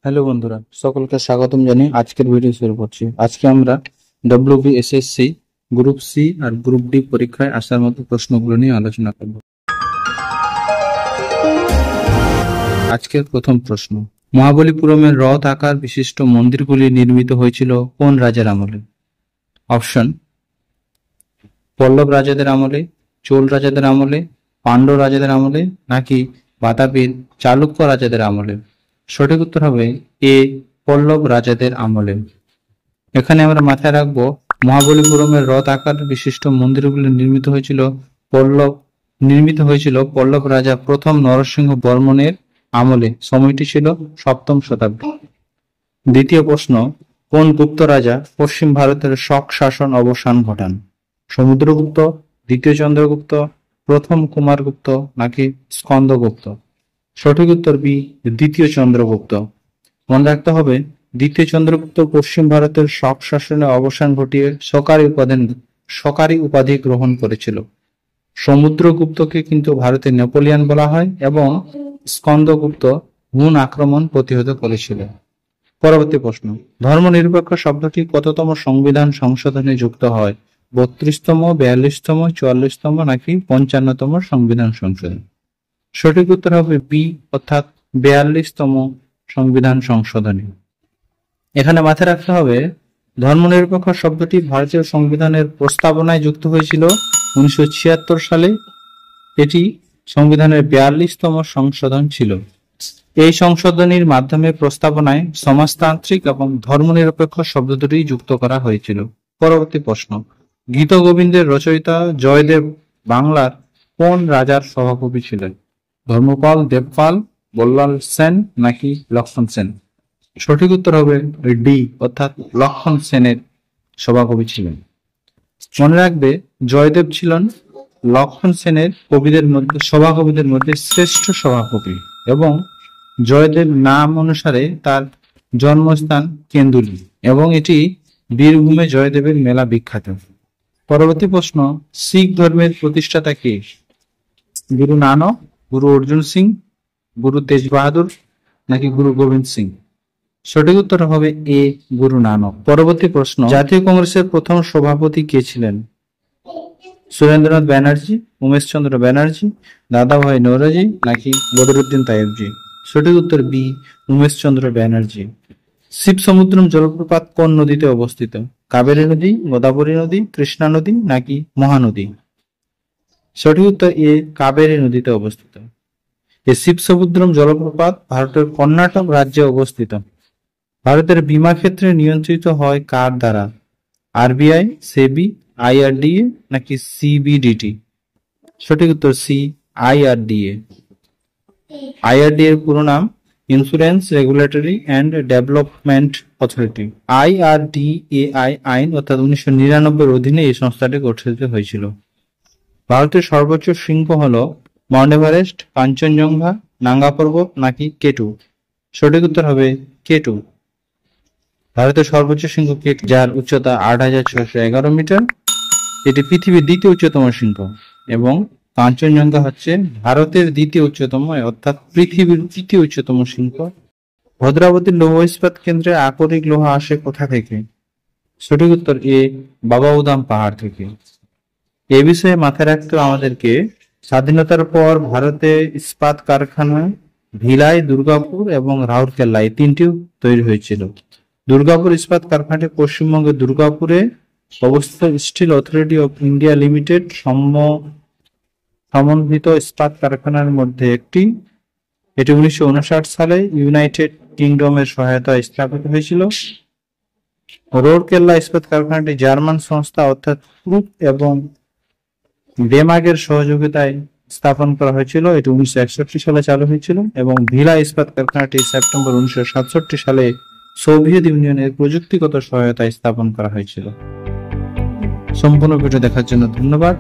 Hello বন্ধুরা, সকলকে স্বাগতম জানিয়ে আজকের ভিডিও শুরু করছি। আজকে আমরা WBSSC গ্রুপ সি আর গ্রুপ ডি পরীক্ষায় আসার মতো প্রশ্নগুলো নিয়ে আলোচনা করব। আজকের প্রথম প্রশ্ন, মহাবলীপুরমের রথ আকার বিশিষ্ট মন্দিরগুলি নির্মিত হয়েছিল কোন রাজার আমলে? অপশন: পল্লব রাজাদের আমলে, চোল রাজাদের আমলে, পাণ্ডব রাজাদের আমলে, নাকি বাতাপির চালুক্য রাজাদের আমলে? সঠিক উত্তর হবে এ, পল্লব রাজাদের আমলে। এখানে আমরা মাথায় রাখবো মহাবলীপুরমের রথ আকার বিশিষ্ট মন্দিরগুলি নির্মিত হয়েছিল পল্লব রাজা প্রথম নরসিংহ বর্মনের আমলে। সময়টি ছিল সপ্তম শতাব্দী। দ্বিতীয় প্রশ্ন, কোন গুপ্ত রাজা পশ্চিম ভারতের শক শাসন অবসান ঘটান? সমুদ্রগুপ্ত, দ্বিতীয় চন্দ্রগুপ্ত, প্রথম কুমারগুপ্ত, নাকি স্কন্দগুপ্ত? সঠিক উত্তর বি, দ্বিতীয় চন্দ্রগুপ্ত। মনে রাখতে হবে দ্বিতীয় চন্দ্রগুপ্ত পশ্চিম ভারতের শক শাসনের অবসান ঘটিয়ে সকারি উপাধি গ্রহণ করেছিল। সমুদ্রগুপ্তকে কিন্তু ভারতে নেপোলিয়ন বলা হয় এবং স্কন্দগুপ্ত হুন আক্রমণ প্রতিহত করেছিল। পরবর্তী প্রশ্ন, ধর্মনিরপেক্ষ শব্দটি কততম সংবিধান সংশোধনে যুক্ত হয়? 32তম, 42তম, 44তম, নাকি 55তম সংবিধান সংশোধন? সঠিক উত্তর হবে বি, অর্থাৎ 42তম সংবিধান সংশোধনী। এখানে মাথায় রাখতে হবে ধর্মনিরপেক্ষ শব্দটি ভারতীয় সংবিধানের প্রস্তাবনায় যুক্ত হয়েছিল 1976 সালে। এটি সংবিধানের 42তম সংশোধন ছিল। এই সংশোধনীর মাধ্যমে প্রস্তাবনায় সমাজতান্ত্রিক এবং ধর্মনিরপেক্ষ শব্দ দুটি যুক্ত করা হয়েছিল। পরবর্তী প্রশ্ন, গীত গোবিন্দের রচয়িতা জয়দেব বাংলার কোন রাজার সভাকবি ছিলেন? ধর্মপাল, দেবপাল, বল্লাল সেন, নাকি লক্ষণ সেন? সঠিক উত্তর হবে ডি, অর্থাৎ লক্ষণ সেনের সভাকবি ছিলেন। মনে রাখবে জয়দেব ছিলেন লক্ষণ সেনের সভাকবিদের মধ্যে শ্রেষ্ঠ সভাকবি এবং জয়দেব নাম অনুসারে তার জন্মস্থান কেন্দুলি এবং এটি বীরভূমে জয়দেবের মেলা বিখ্যাত। পরবর্তী প্রশ্ন, শিখ ধর্মের প্রতিষ্ঠাতা কে? গুরু নানক, গুরু অর্জুন সিং, গুরু তেজ বাহাদুর, নাকি গুরু গোবিন্দ সিং? সঠিক উত্তর হবে এ, গুরু নানক। পরবর্তী প্রশ্ন, জাতীয় কংগ্রেসের প্রথম সভাপতি কে ছিলেন? সুরেন্দ্রনাথ ব্যানার্জি, উমেশ চন্দ্র ব্যানার্জি, দাদাভাই নৌরোজি, নাকি বদরুদ্দিন তায়েবজি? সঠিক উত্তর বি, উমেশ চন্দ্র ব্যানার্জি। শিবসমুদ্রম জলপ্রপাত কোন নদীতে অবস্থিত? কাবেরী নদী, গোদাবরী নদী, কৃষ্ণা নদী, নাকি মহানদী? সঠিক উত্তর এ, কাবেরী নদীতে অবস্থিত। এই শিবসমুদ্রম জলপ্রপাত ভারতের কর্ণাটক রাজ্যে অবস্থিত। ভারতের বীমা ক্ষেত্রে নিয়ন্ত্রিত হয় কার দ্বারা? আরবিআই, সেবি, IRDA, নাকি CBDT? সঠিক উত্তর সি, IRDA। IRDA এর পুরো নাম insurance regulatory and development authority. IRDAI আইন অর্থাৎ 1999 অধীনে এই সংস্থাটি গঠিত হয়েছিল। ভারতের সর্বোচ্চ শৃঙ্গ হলো মাউন্ট এভারেস্ট, কাঞ্চনজঙ্ঘা, নাঙ্গা পর্বত, নাকি কেটু? সঠিক উত্তর হবে কেটু। ভারতের সর্বোচ্চ শৃঙ্গ কেটু, যার উচ্চতা 8611 মিটার। এটি পৃথিবীর দ্বিতীয় উচ্চতম শৃঙ্গ এবং কাঞ্চনজঙ্ঘা হচ্ছে ভারতের দ্বিতীয় উচ্চতম অর্থাৎ পৃথিবীর তৃতীয় উচ্চতম শৃঙ্গ। ভদ্রাবতীর লৌহ ইস্পাত কেন্দ্রে আকরিক লোহা আসে কোথা থেকে? সঠিক উত্তর এ, বাবা উদাম পাহাড় থেকে। এ বিষয়ে মাথায় রাখতে আমাদেরকে স্বাধীনতার পর ভারতে ইস্পাত কারখানা ভিলাই, দুর্গাপুর এবং রাউরকেল্লা এই তিনটি তৈরি হয়েছিল। দুর্গাপুর ইস্পাত কারখানাটি পশ্চিমবঙ্গের দুর্গাপুরে অবস্থিত steel authority of India limited সমন্বিত ইস্পাত কারখানার মধ্যে একটি। এটি 1959 সালে ইউনাইটেড কিংডমের সহায়তায় স্থাপিত হয়েছিল। রাউরকেল্লা ইস্পাত কারখানাটি জার্মান সংস্থা অর্থাৎ ক্রুপ এবং ডেমাগের সহযোগিতায় স্থাপন করা হয়েছিল। এটি 1961 সালে চালু হয়েছিল এবং ভিলা ইস্পাত কারখানাটি সেপ্টেম্বর 1967 সালে সোভিয়েত ইউনিয়নের প্রযুক্তিগত সহায়তায় স্থাপন করা হয়েছিল। সম্পূর্ণ ভিডিও দেখার জন্য ধন্যবাদ।